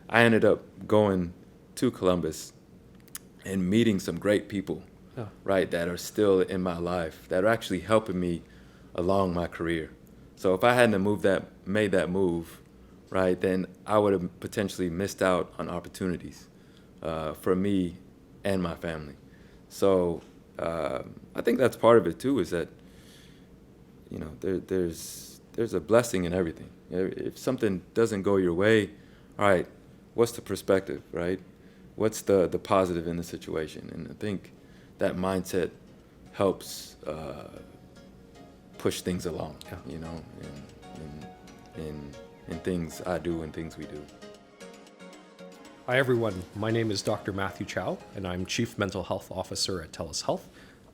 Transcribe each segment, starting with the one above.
I ended up going to Columbus and meeting some great people, Yeah. right, that are still in my life, that are actually helping me along my career. So if I hadn't have made that move, right, then I would have potentially missed out on opportunities for me and my family. So I think that's part of it too. Is that there's a blessing in everything. If something doesn't go your way, all right, what's the perspective, right? What's the positive in the situation? And I think that mindset helps push things along, Yeah. in things I do and things we do. Hi, everyone. My name is Dr. Matthew Chow, and I'm Chief Mental Health Officer at TELUS Health.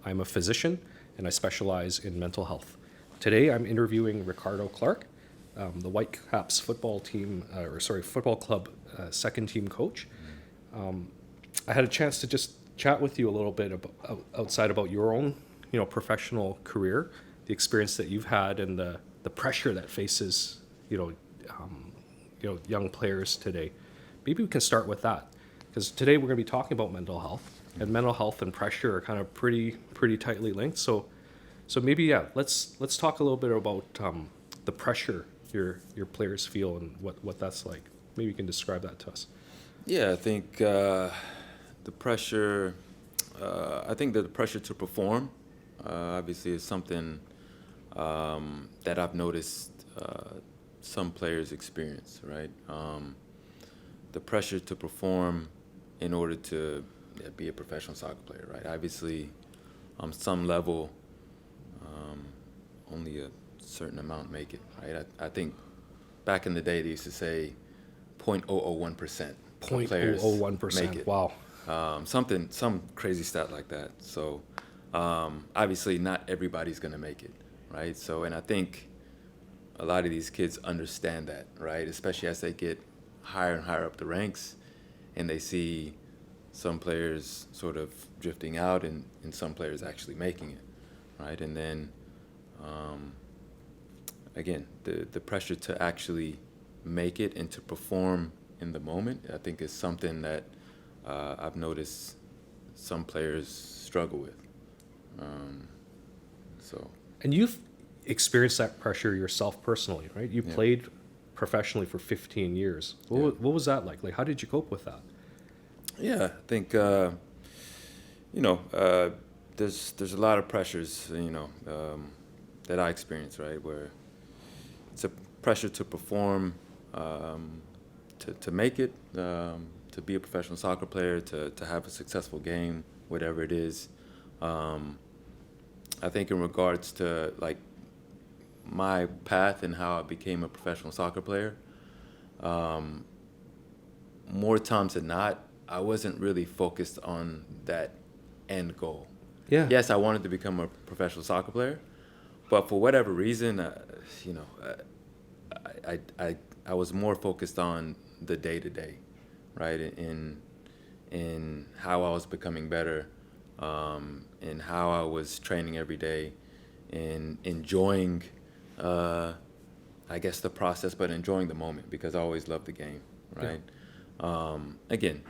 I'm a physician, and I specialize in mental health. Today, I'm interviewing Ricardo Clark, the Whitecaps football club second team coach. I had a chance to just chat with you a little bit outside about your own, professional career, the experience that you've had, and the pressure that faces, young players today. Maybe we can start with that, because today we're going to be talking about mental health, and mental health and pressure are kind of pretty tightly linked. So maybe let's talk a little bit about the pressure your players feel and what that's like. Maybe you can describe that to us. Yeah, I think the pressure. I think that the pressure to perform, obviously, is something that I've noticed some players experience. Right, the pressure to perform in order to be a professional soccer player. Right, obviously, on some level, only a certain amount make it. Right, I think back in the day they used to say 0.001% of players make 0.001%. it. Wow. Some crazy stat like that. So obviously not everybody's going to make it, right? So, and I think a lot of these kids understand that, right? Especially as they get higher and higher up the ranks and they see some players sort of drifting out and some players actually making it, right? And then, again, the pressure to actually make it and to perform in the moment, I think is something that I've noticed some players struggle with. So. And you've experienced that pressure yourself personally, right? You Yeah. played professionally for 15 years. What was that like? Like, how did you cope with that? Yeah, I think there's a lot of pressures that I experience, right, where it's a pressure to perform, to make it, to be a professional soccer player, to have a successful game, whatever it is. I think in regards to like my path and how I became a professional soccer player, more times than not, I wasn't really focused on that end goal. Yeah. Yes, I wanted to become a professional soccer player, but for whatever reason, I was more focused on the day to day, right? In how I was becoming better, in how I was training every day, in enjoying, I guess, the process, but enjoying the moment because I always loved the game, right? Again,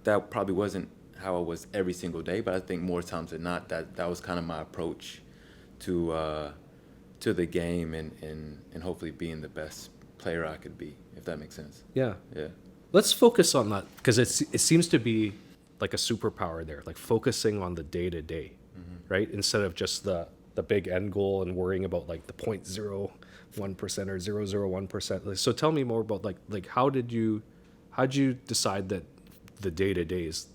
that probably wasn't how I was every single day, but I think more times than not, that was kind of my approach to the game and hopefully being the best player I could be, if that makes sense. Yeah. Yeah. Let's focus on that, because it seems to be like a superpower there, like focusing on the day to day, right? Instead of just the big end goal and worrying about like the 0.01% or 0.001%. So tell me more about like how'd you decide that the day to day is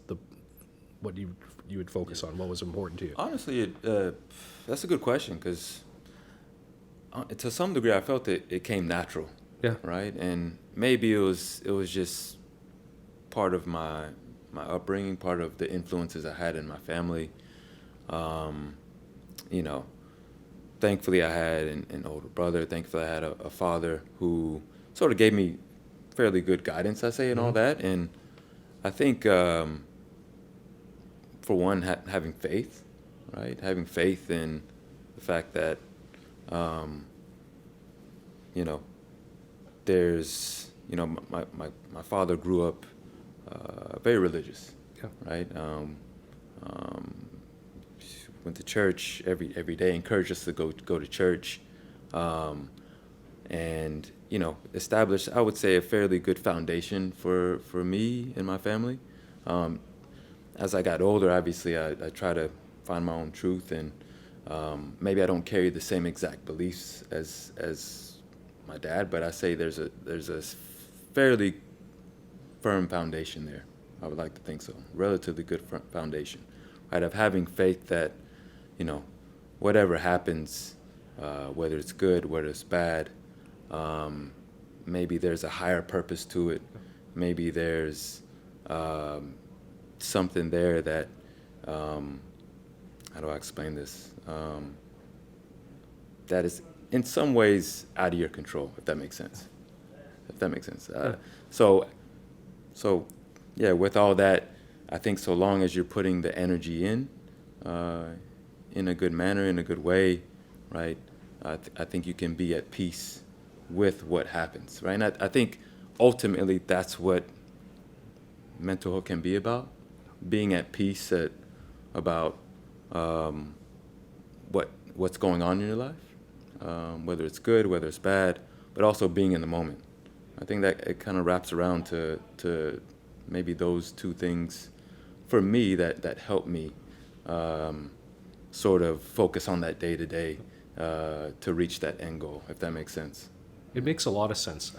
what you would focus on? What was important to you? Honestly, that's a good question because to some degree I felt it came natural. Yeah. Right, and maybe it was just part of my upbringing, part of the influences I had in my family. Thankfully I had an older brother. Thankfully I had a father who sort of gave me fairly good guidance, I say, and all that. And I think, for one, having faith, right? Having faith in the fact that, there's, my father grew up very religious, Yeah. right? Um, went to church every day, encouraged us to go to church, um, and established, I would say, a fairly good foundation for me and my family. Um, as I got older, obviously, I try to find my own truth, and maybe I don't carry the same exact beliefs as my dad, but I say there's a fairly firm foundation there. I would like to think so. Relatively good foundation, right? Of having faith that, you know, whatever happens, whether it's good, whether it's bad, maybe there's a higher purpose to it. Maybe there's something there that, how do I explain this? That is in some ways out of your control, if that makes sense. If that makes sense. So, so, yeah, with all that, I think so long as you're putting the energy in a good manner, in a good way, right, I think you can be at peace with what happens, right? And I think ultimately that's what mental health can be about, being at peace about what's going on in your life, whether it's good, whether it's bad, but also being in the moment. I think that it kind of wraps around to maybe those two things for me that help me sort of focus on that day to day to reach that end goal, if that makes sense. It makes a lot of sense.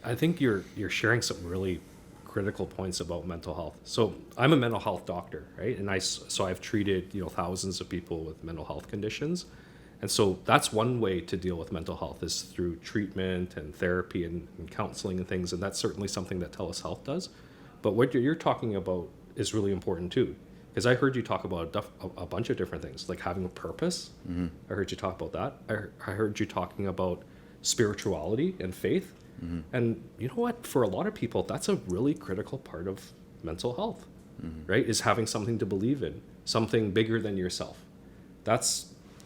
I think you're sharing some really critical points about mental health. So I'm a mental health doctor, right? And so I've treated thousands of people with mental health conditions, and so that's one way to deal with mental health is through treatment and therapy and counseling and things, and that's certainly something that TELUS Health does. But what you're talking about is really important too, because I heard you talk about a bunch of different things, like having a purpose. Mm-hmm. I heard you talk about that. I heard you talking about spirituality and faith. Mm-hmm. And you know what? For a lot of people, that's a really critical part of mental health, mm-hmm. right? Is having something to believe in, something bigger than yourself.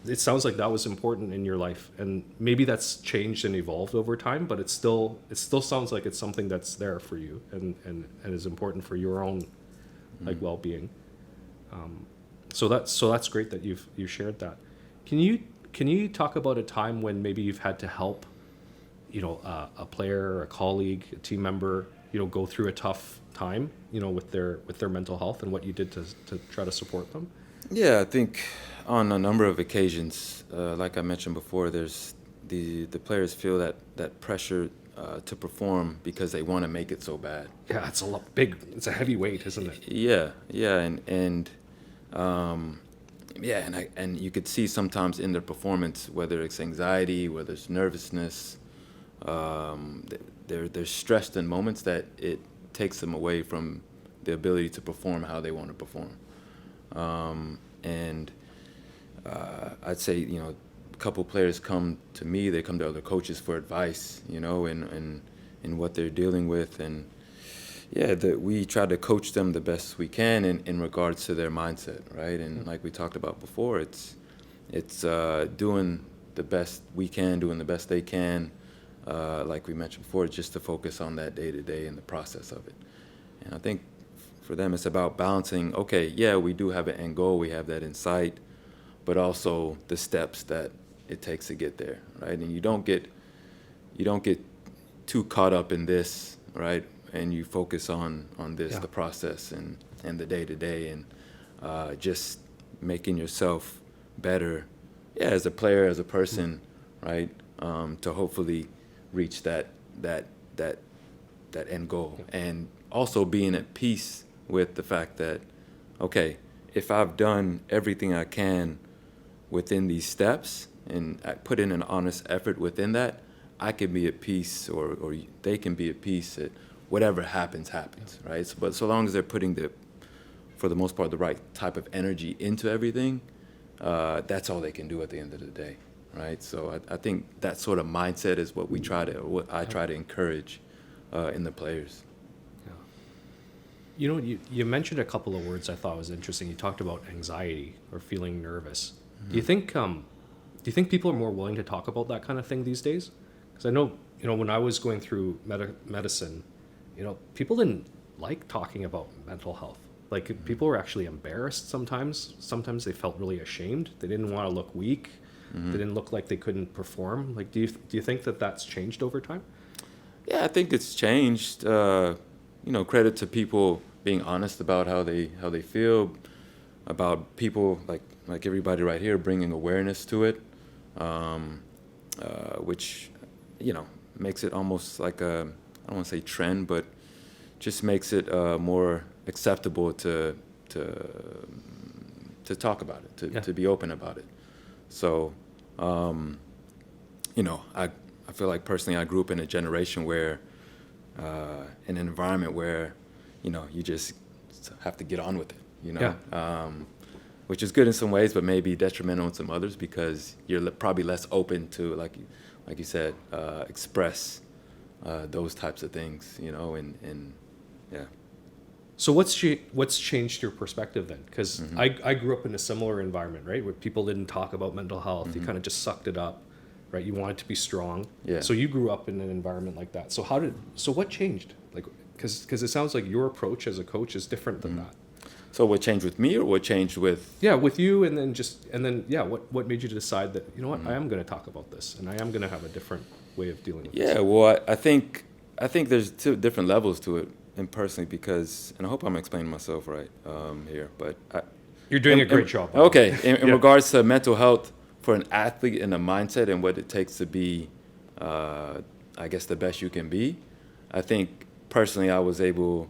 It sounds like that was important in your life, and maybe that's changed and evolved over time, but it still sounds like it's something that's there for you and is important for your own like well-being. So that's great that you've shared that. Can you talk about a time when maybe you've had to help a player, a colleague, a team member, go through a tough time, with their mental health, and what you did to try to support them? Yeah, I think on a number of occasions, like I mentioned before, there's the players feel that pressure to perform because they want to make it so bad. Yeah, it's a heavy weight, isn't it? Yeah, and you could see sometimes in their performance, whether it's anxiety, whether it's nervousness, they're stressed in moments that it takes them away from the ability to perform how they want to perform. I'd say, a couple players come to me, they come to other coaches for advice, in what they're dealing with. And we try to coach them the best we can in regards to their mindset, right? And like we talked about before, it's doing the best we can, doing the best they can, like we mentioned before, just to focus on that day to day and the process of it. And I think for them, it's about balancing, okay, yeah, we do have an end goal, we have that in sight, but also the steps that it takes to get there, right? And you don't get too caught up in this, right? And you focus on this, the process and the day to day, and just making yourself better, as a player, as a person, right? To hopefully reach that end goal, and also being at peace with the fact that, okay, if I've done everything I can within these steps and I put in an honest effort within that, I can be at peace, or they can be at peace that whatever happens, right? But so long as they're putting for the most part, the right type of energy into everything, that's all they can do at the end of the day, right? So I think that sort of mindset is what I try to encourage in the players. You mentioned a couple of words I thought was interesting. You talked about anxiety or feeling nervous. Mm-hmm. Do you think people are more willing to talk about that kind of thing these days? Because I know, when I was going through medicine, people didn't like talking about mental health. Like, people were actually embarrassed sometimes. Sometimes they felt really ashamed. They didn't want to look weak. They didn't look like they couldn't perform. Like, do you think that that's changed over time? Yeah, I think it's changed. Credit to people being honest about how they feel, about people like everybody right here bringing awareness to it, which makes it almost like I don't want to say trend, but just makes it more acceptable to talk about it, to be open about it. So, I feel like personally I grew up in a generation where, in an environment where, you just have to get on with it, which is good in some ways, but maybe detrimental in some others because you're probably less open to, like you said, express those types of things, and yeah. So what's changed your perspective then? Because I grew up in a similar environment, right, where people didn't talk about mental health. You kind of just sucked it up, right? You wanted to be strong. Yeah. So you grew up in an environment like that. So what changed? Like, because it sounds like your approach as a coach is different than that. So what changed with me, or what changed with? Yeah, with you, and then what made you decide that I am going to talk about this, and I am going to have a different way of dealing with this? Yeah, well, I think there's two different levels to it, and personally, because, and I hope I'm explaining myself right here, but You're doing a great job. Okay, in regards to mental health for an athlete and a mindset and what it takes to be, I guess, the best you can be, I think personally I was able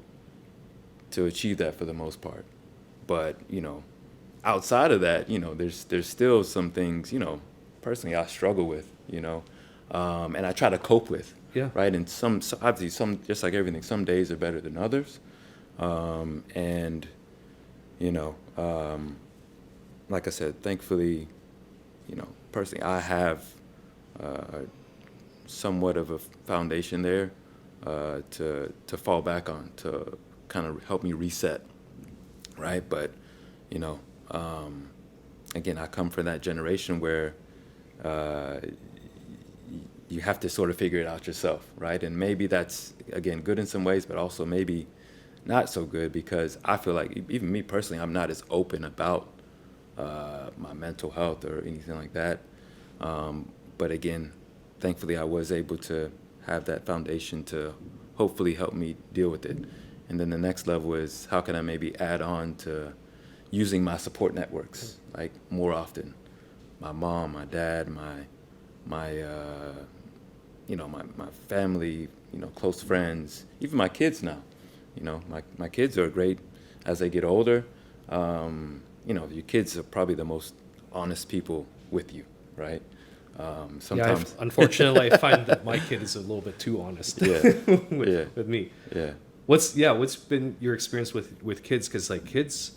to achieve that for the most part. But, outside of that, there's still some things, personally I struggle with, and I try to cope with. Yeah. Right. And obviously some, just like everything, some days are better than others. And, like I said, thankfully, personally, I have somewhat of a foundation there to fall back on, to kind of help me reset. Right. But, again, I come from that generation where you have to sort of figure it out yourself, right? And maybe that's, again, good in some ways, but also maybe not so good, because I feel like, even me personally, I'm not as open about my mental health or anything like that. But again, thankfully, I was able to have that foundation to hopefully help me deal with it. And then the next level is, how can I maybe add on to using my support networks, like, more often? My mom, my dad, my family, close friends, even my kids now. My kids are great as they get older. Your kids are probably the most honest people with you, right? Sometimes. Unfortunately, I find that my kid is a little bit too honest with me. Yeah. What's been your experience with kids? Because kids,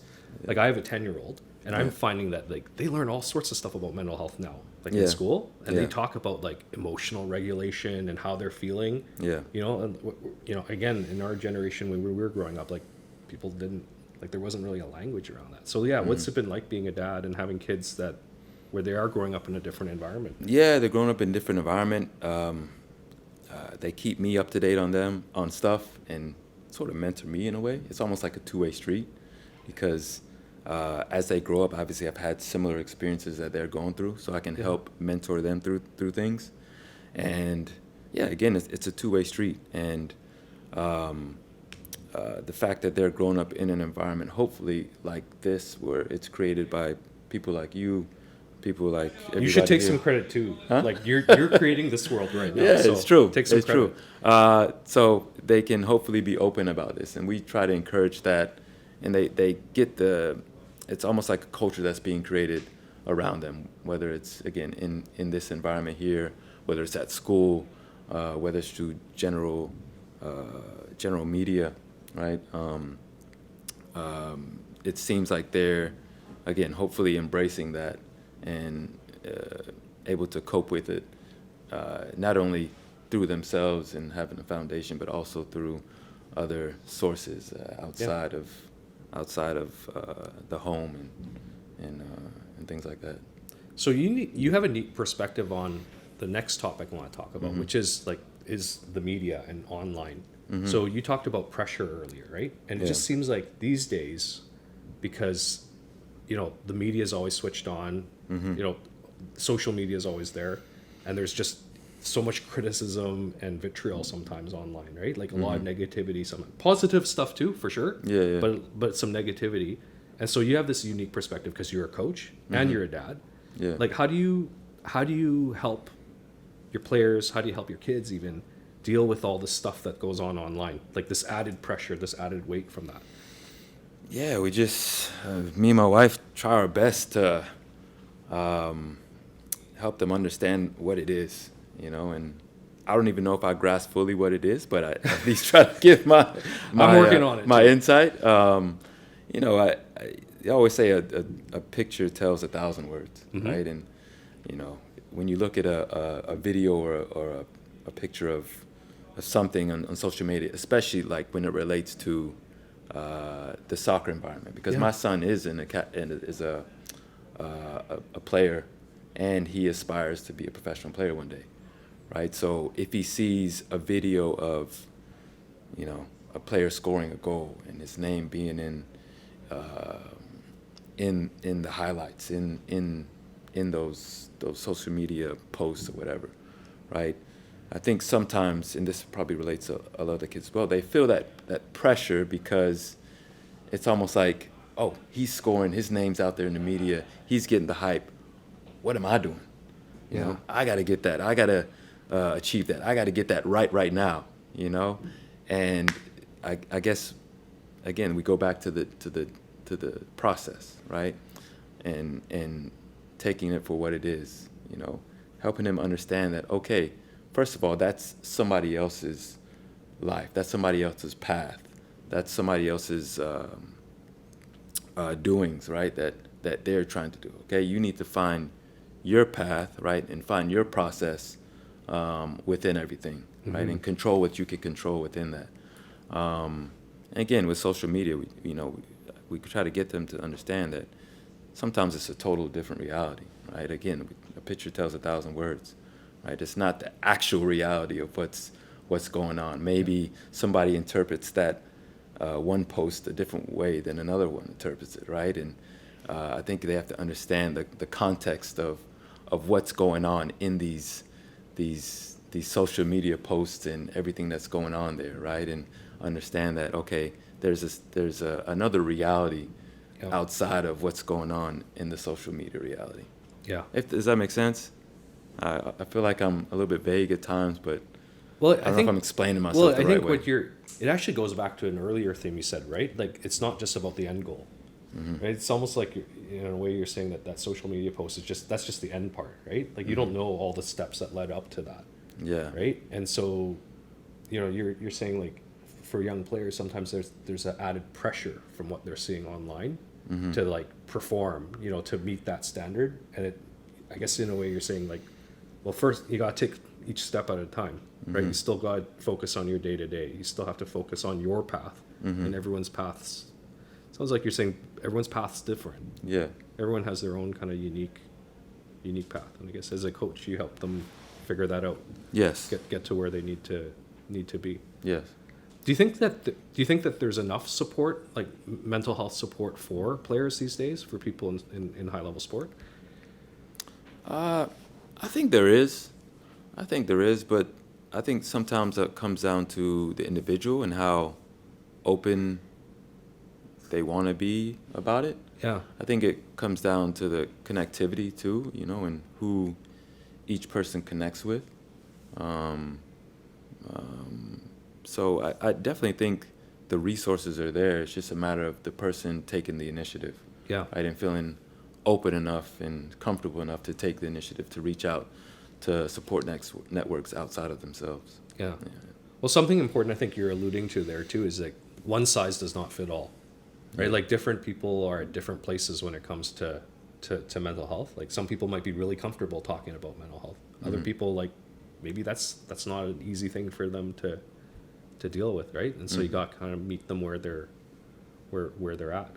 I have a 10-year-old, and I'm finding that they learn all sorts of stuff about mental health now, in school, and they talk about emotional regulation and how they're feeling. Yeah. Again, in our generation when we were growing up, people didn't, there wasn't really a language around that. So what's it been like being a dad and having kids where they are growing up in a different environment? Yeah, they're growing up in a different environment. They keep me up to date on stuff, and sort of mentor me in a way. It's almost like a two-way street, because as they grow up, obviously I've had similar experiences that they're going through, so I can help mentor them through things. And again, it's a two-way street. And the fact that they're growing up in an environment, hopefully like this, where it's created by people like you, people like everybody. You should take here. some credit too. Huh? You're creating this world right now. Yeah, so it's true. Take some it's credit. True. So they can hopefully be open about this, and we try to encourage that. And they get it's almost like a culture that's being created around them, whether it's, again, in this environment here, whether it's at school, whether it's through general media, right? It seems like they're, again, hopefully embracing that and able to cope with it, not only through themselves and having a foundation, but also through other sources outside of the home and things like that. So you have a neat perspective on the next topic I want to talk about, which is is the media and online. So you talked about pressure earlier, right? And it Yeah. just seems like these days, because the media is always switched on, social media is always there, and there's just so much criticism and vitriol sometimes online, right? Like a lot of negativity, some positive stuff too, for sure. Yeah. But some negativity, and so you have this unique perspective because you're a coach and you're a dad. Yeah. Like how do you help your players? How do you help your kids even deal with all the stuff that goes on online, like this added pressure, this added weight from that? Yeah, we just, me and my wife try our best to help them understand what it is, and I don't even know if I grasp fully what it is, but I at least try to give my I'm working on it, my too. insight. I always say a picture tells 1,000 words, right? And, when you look at a video or a picture of something on social media, especially like when it relates to the soccer environment, because my son is a player, and he aspires to be a professional player one day, right? So if he sees a video of, a player scoring a goal and his name being in the highlights, in those social media posts or whatever, right? I think sometimes, and this probably relates to a lot of the kids as well, they feel that pressure because it's almost like, oh, he's scoring, his name's out there in the media, he's getting the hype. What am I doing? I got to get that. I got to achieve that. I got to get that right now, And I guess, again, we go back to the process, right? And taking it for what it is, helping him understand that, okay, first of all, that's somebody else's life. That's somebody else's path. That's somebody else's doings, right? That they're trying to do. Okay, you need to find your path, right, and find your process within everything, right, and control what you can control within that. And again, with social media, we try to get them to understand that sometimes it's a total different reality, right? Again, a picture tells 1,000 words, right? It's not the actual reality of what's going on. Maybe somebody interprets that one post a different way than another one interprets it, right? And I think they have to understand the context of what's going on in these social media posts and everything that's going on there, right? And understand that, okay, there's another reality outside of what's going on in the social media reality. Yeah. Does that make sense? I feel like I'm a little bit vague at times, but Well, I don't know if I'm explaining myself the right way. It actually goes back to an earlier thing you said, right? Like it's not just about the end goal, right? It's almost like in a way you're saying that social media post is that's just the end part, right? Like you don't know all the steps that led up to that, Yeah. right? And so, you're saying like for young players sometimes there's an added pressure from what they're seeing online to like perform, to meet that standard, and I guess in a way you're saying like, well, first you got to take each step at a time, right? You still got to focus on your day to day. You still have to focus on your path, and everyone's paths. Sounds like you're saying everyone's path's different. Yeah. Everyone has their own kind of unique path, and I guess as a coach, you help them figure that out. Yes. Get to where they need to be. Yes. Do you think that there's enough support, like mental health support for players these days, for people in high level sport? I think there is. But I think sometimes that comes down to the individual and how open they want to be about it. Yeah. I think it comes down to the connectivity too, and who each person connects with. So I definitely think the resources are there. It's just a matter of the person taking the initiative. Yeah. Right, and feeling open enough and comfortable enough to take the initiative to reach out to support networks outside of themselves. Yeah. Well, something important I think you're alluding to there too is like one size does not fit all, right? Yeah. Like different people are at different places when it comes to mental health. Like some people might be really comfortable talking about mental health. Other people, like maybe that's not an easy thing for them to deal with, right? And so you got to kind of meet them where they're at.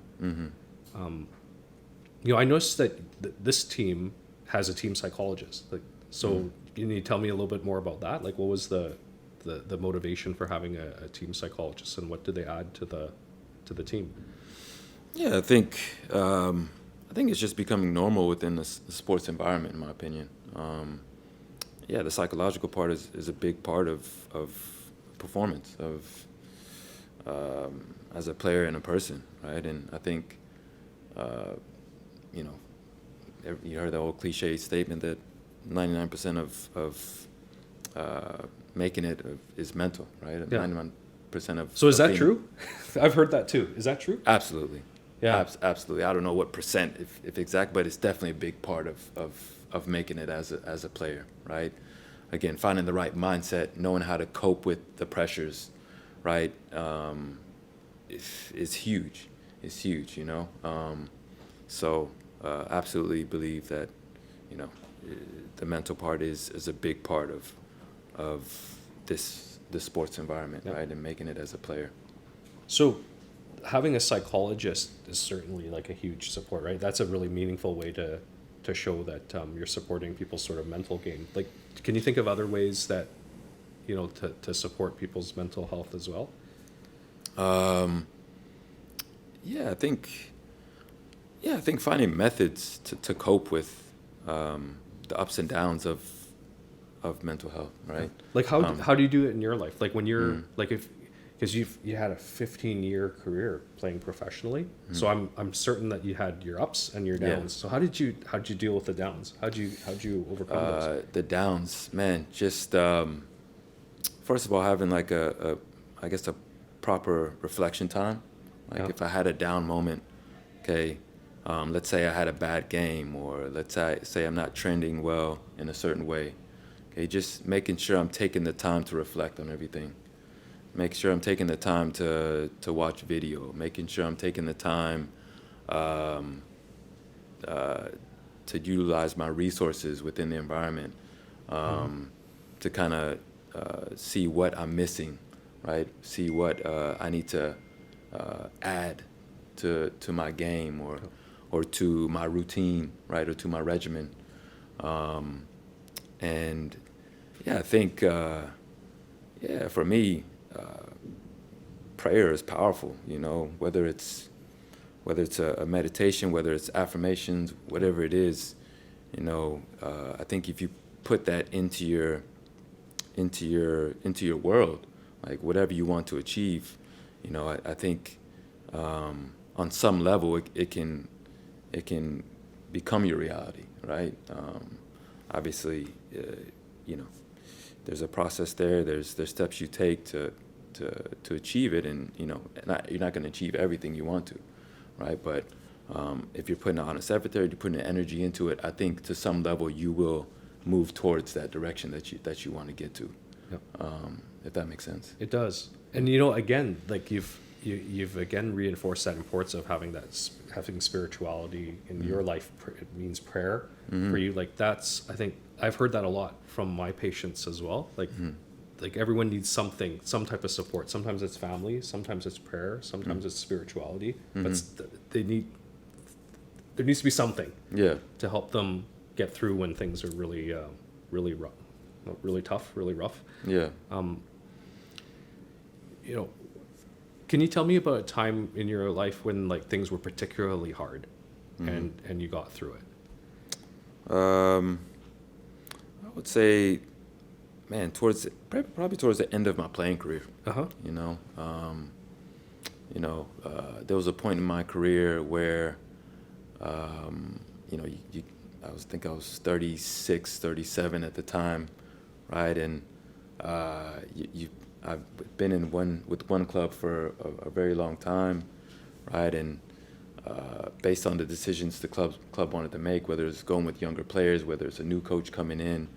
I noticed that this team has a team psychologist. Like, so can you tell me a little bit more about that? Like, what was the the motivation for having a team psychologist, and what do they add to the team? Yeah, I think it's just becoming normal within the sports environment, in my opinion. Yeah, the psychological part is a big part of performance of as a player and a person, right? And I think you know you heard the old cliche statement that 99% of making it is mental, right? Yeah. 99% of So is of that true? I've heard that too. Is that true? Absolutely. Yeah. Absolutely. I don't know what percent, if exact, but it's definitely a big part of making it as a player, right? Again, finding the right mindset, knowing how to cope with the pressures, right? Is huge. It's huge, you know. So absolutely believe that, you know, the mental part is a big part of the sports environment, Yeah. right? And making it as a player. So having a psychologist is certainly like a huge support, right? That's a really meaningful way to show that you're supporting people's sort of mental game. Like, can you think of other ways that, you know, to support people's mental health as well? Yeah, I think finding methods to cope with the ups and downs of mental health, right? Like how do you do it in your life? Like when you're Mm. like if because you had a 15-year career playing professionally, so I'm certain that you had your ups and your Yeah. downs. So how did you deal with the downs? How'd you overcome those? The downs, man, just first of all having like a I guess a proper reflection time. Like Yeah. if I had a down moment, okay, let's say I had a bad game, or let's say I'm not trending well in a certain way. Okay, just making sure I'm taking the time to reflect on everything. Make sure I'm taking the time to watch video. Making sure I'm taking the time um, to utilize my resources within the environment, to kind of see what I'm missing, right? See what I need to add to my game, or to my routine, right, or to my regimen. And yeah, I think yeah, for me, prayer is powerful. You know, whether it's a meditation, whether it's affirmations, whatever it is, you know, I think if you put that into your world, like whatever you want to achieve, you know, I think on some level it can become your reality, right? Obviously, you know, there's a process there. There's steps you take to achieve it, and you know, you're not going to achieve everything you want to, right? But if you're putting an honest effort there, you're putting energy into it, I think to some level you will move towards that direction that you want to get to. Yep. If that makes sense. It does. And you know, again, like you've again reinforced that importance of having having spirituality in your life. It means prayer for you. Like that's, I think I've heard that a lot from my patients as well. Like everyone needs something, some type of support. Sometimes it's family, sometimes it's prayer, sometimes it's spirituality. But there needs to be something Yeah. to help them get through when things are really really rough, really tough, really rough. Yeah. You know, can you tell me about a time in your life when like things were particularly hard and you got through it? I would say, man, probably towards the end of my playing career. Uh-huh. You know, there was a point in my career where, you know, I was 36, 37 at the time, right? And I've been with one club for a very long time, right? And based on the decisions the club wanted to make, whether it's going with younger players, whether it's a new coach coming in,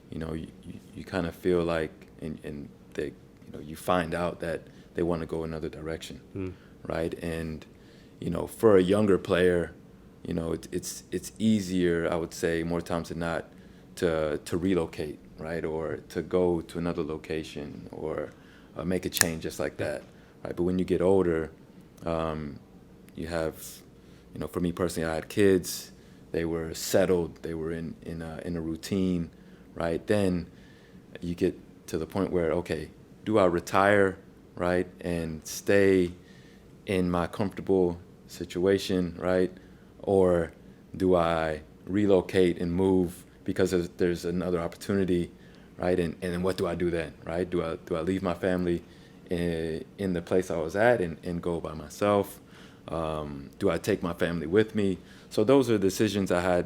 you know, you kind of feel like, and they, you know, you find out that they want to go another direction, right? And you know, for a younger player, you know, it's easier, I would say, more times than not, to relocate, right, or to go to another location, or make a change just like that, right? But when you get older, you have, you know, for me personally, I had kids. They were settled. They were in a routine, right? Then you get to the point where, okay, do I retire, right, and stay in my comfortable situation, right, or do I relocate and move because there's another opportunity, right? And what do I do then, right? Do I leave my family in the place I was at and go by myself? Do I take my family with me? So those are decisions I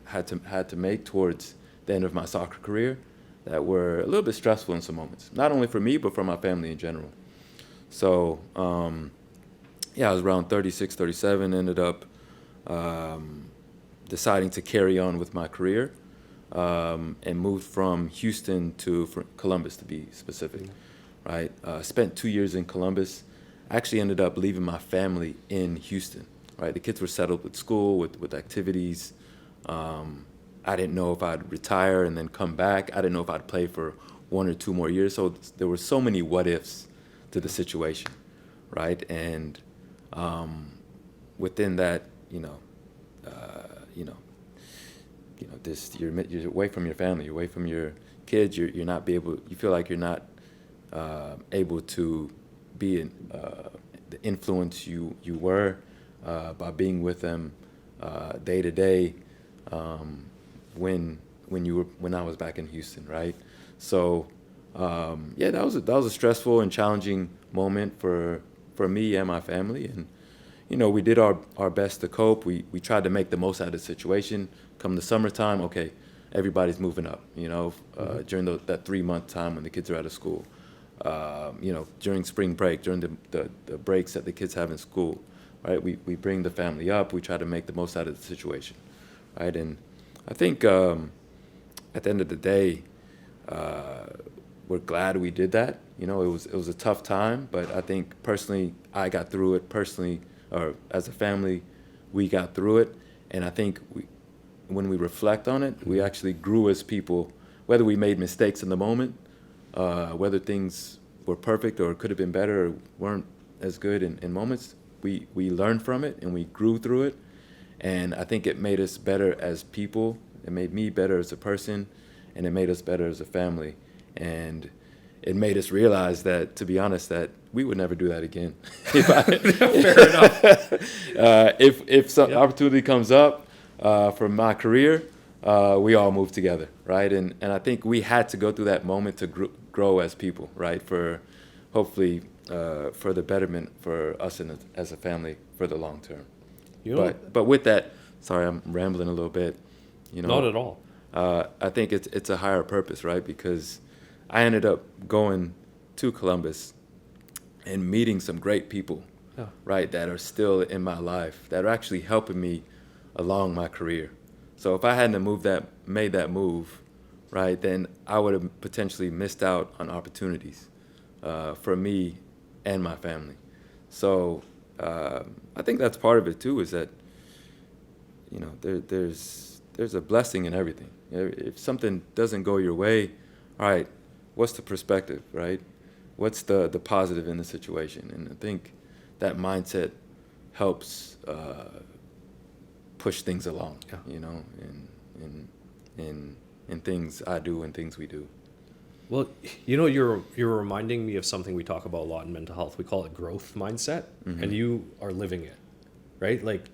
had to make towards the end of my soccer career that were a little bit stressful in some moments, not only for me but for my family in general. So yeah, I was around 36, 37. Ended up deciding to carry on with my career and moved from Houston to Columbus, to be specific. Right, spent 2 years in Columbus. Actually ended up leaving my family in Houston. Right, the kids were settled with school, with activities. I didn't know if I'd retire and then come back. I didn't know if I'd play for 1 or 2 more years. So there were so many what ifs to the situation, right? And within that, this you're away from your family, you're away from your kids. You're not be able. You feel like you're not able to be the influence you were by being with them day to day when I was back in Houston, right? So yeah, that was a stressful and challenging moment for me and my family, and we did our best to cope. We tried to make the most out of the situation. Come the summertime, okay, everybody's moving up, during that 3-month time when the kids are out of school. During spring break, during the breaks that the kids have in school, right? We bring the family up. We try to make the most out of the situation, right? And I think at the end of the day, we're glad we did that. It was a tough time, but I think personally, I got through it. Personally, or as a family, we got through it. And I think when we reflect on it, we actually grew as people. Whether we made mistakes in the moment, whether things were perfect or could have been better or weren't as good in moments, we learned from it and we grew through it. And I think it made us better as people. It made me better as a person, and it made us better as a family. And it made us realize that, to be honest, that we would never do that again. Fair enough. If some opportunity comes up for my career, we all move together, right? And I think we had to go through that moment to grow as people, right? For hopefully for the betterment for us as a family for the long term. But with that, sorry, I'm rambling a little bit. Not at all. I think it's a higher purpose, right? Because I ended up going to Columbus and meeting some great people, right, that are still in my life, that are actually helping me along my career. So if I hadn't made that move, right, then I would have potentially missed out on opportunities for me and my family. So I think that's part of it too, is that there's a blessing in everything. If something doesn't go your way, all right, what's the perspective, right? What's the positive in the situation? And I think that mindset helps push things along, in things I do and things we do. Well, you're reminding me of something we talk about a lot in mental health. We call it growth mindset, and you are living it, right? Like,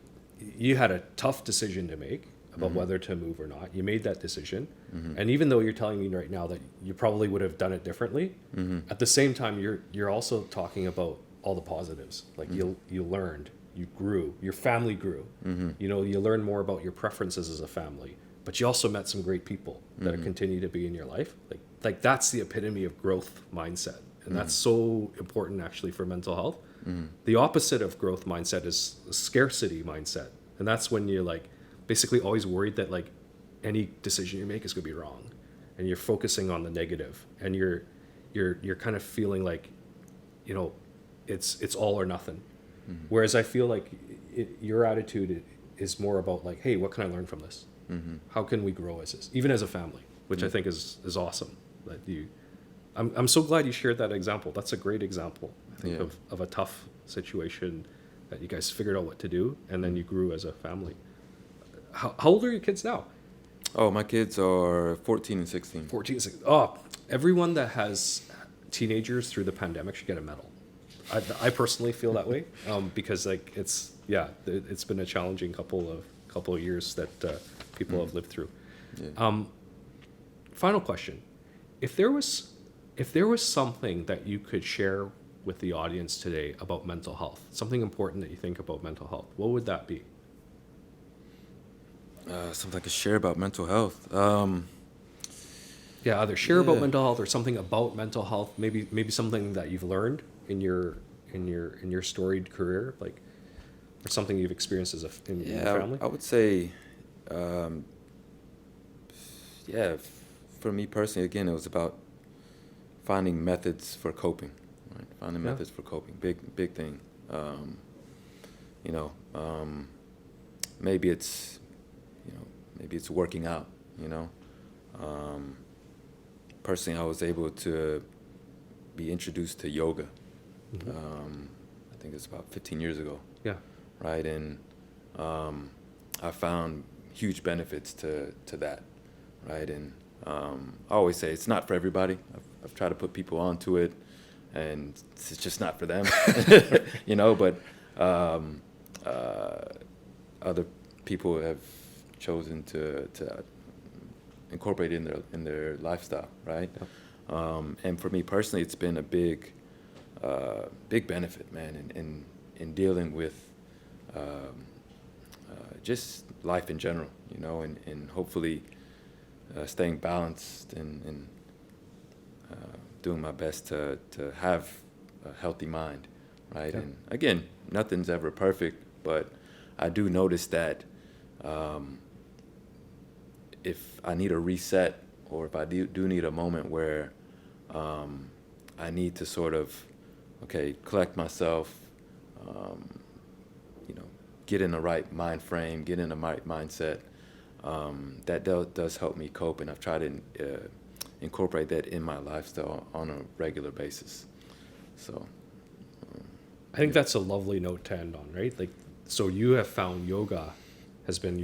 you had a tough decision to make about whether to move or not. You made that decision, and even though you're telling me right now that you probably would have done it differently, at the same time you're also talking about all the positives. Like, you learned, you grew, your family grew. You learned more about your preferences as a family, but you also met some great people that continue to be in your life. Like that's the epitome of growth mindset, and that's so important actually for mental health. The opposite of growth mindset is a scarcity mindset, and that's when you're like basically always worried that like any decision you make is going to be wrong, and you're focusing on the negative, and you're kind of feeling like it's all or nothing. Whereas I feel like your attitude is more about like, hey, what can I learn from this? How can we grow even as a family, which I think is awesome. That I'm so glad you shared that example. That's a great example, I think, of a tough situation that you guys figured out what to do, and then you grew as a family. How old are your kids now? Oh, my kids are 14 and 16. 14 and 16. Oh, everyone that has teenagers through the pandemic should get a medal. I personally feel that way, because like it's been a challenging couple of years that people have lived through. Yeah. Final question: if there was something that you could share with the audience today about mental health, something important that you think about mental health, what would that be? Something I could share about mental health. Yeah, either share about Yeah. mental health or something about mental health. Maybe something that you've learned in your storied career, like, or something you've experienced in your Yeah, family. I would say, um, yeah, for me personally, again, it was about finding methods for coping, right? Finding Yeah. methods for coping, big thing. Um, you know, maybe it's, maybe it's working out. You know, um, personally, I was able to be introduced to yoga. Mhm. I think it's about 15 years ago, Yeah. right? And I found huge benefits to that, right? And I always say it's not for everybody. I've tried to put people onto it, and it's just not for them, But other people have chosen to incorporate it in their lifestyle, right? Yeah. And for me personally, it's been a big benefit, man, in dealing with just life in general, and hopefully staying balanced and doing my best to have a healthy mind, right? Yeah. And again, nothing's ever perfect, but I do notice that if I need a reset, or if I do need a moment where I need to sort of, collect myself, get in the right mind frame, get in the right mindset, that does help me cope, and I've tried to incorporate that in my lifestyle on a regular basis. So I think that's a lovely note to end on, right? Like, so you have found yoga has been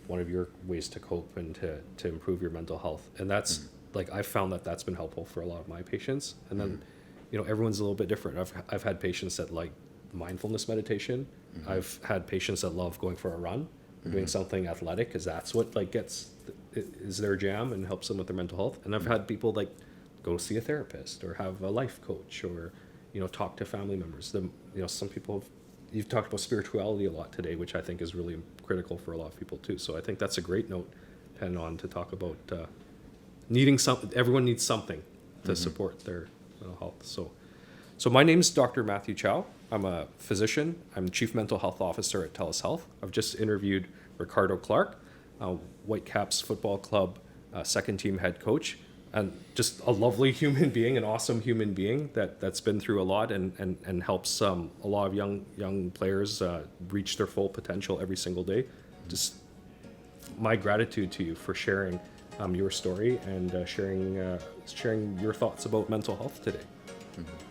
one of your ways to cope and to improve your mental health, and that's like, I've found that that's been helpful for a lot of my patients. And then, everyone's a little bit different. I've had patients that like mindfulness meditation. I've had patients that love going for a run, or doing something athletic, because that's what like is their jam and helps them with their mental health. And I've had people like go see a therapist or have a life coach, or talk to family members. Some people you've talked about spirituality a lot today, which I think is really critical for a lot of people too. So I think that's a great note to end on, to talk about everyone needs something to support their mental health. So my name's Dr. Matthew Chow. I'm a physician. I'm Chief Mental Health Officer at TELUS Health. I've just interviewed Ricardo Clark, Whitecaps football club second team head coach, and just a lovely human being, an awesome human being that's been through a lot and helps a lot of young players reach their full potential every single day. Just my gratitude to you for sharing your story and sharing your thoughts about mental health today. Mm-hmm.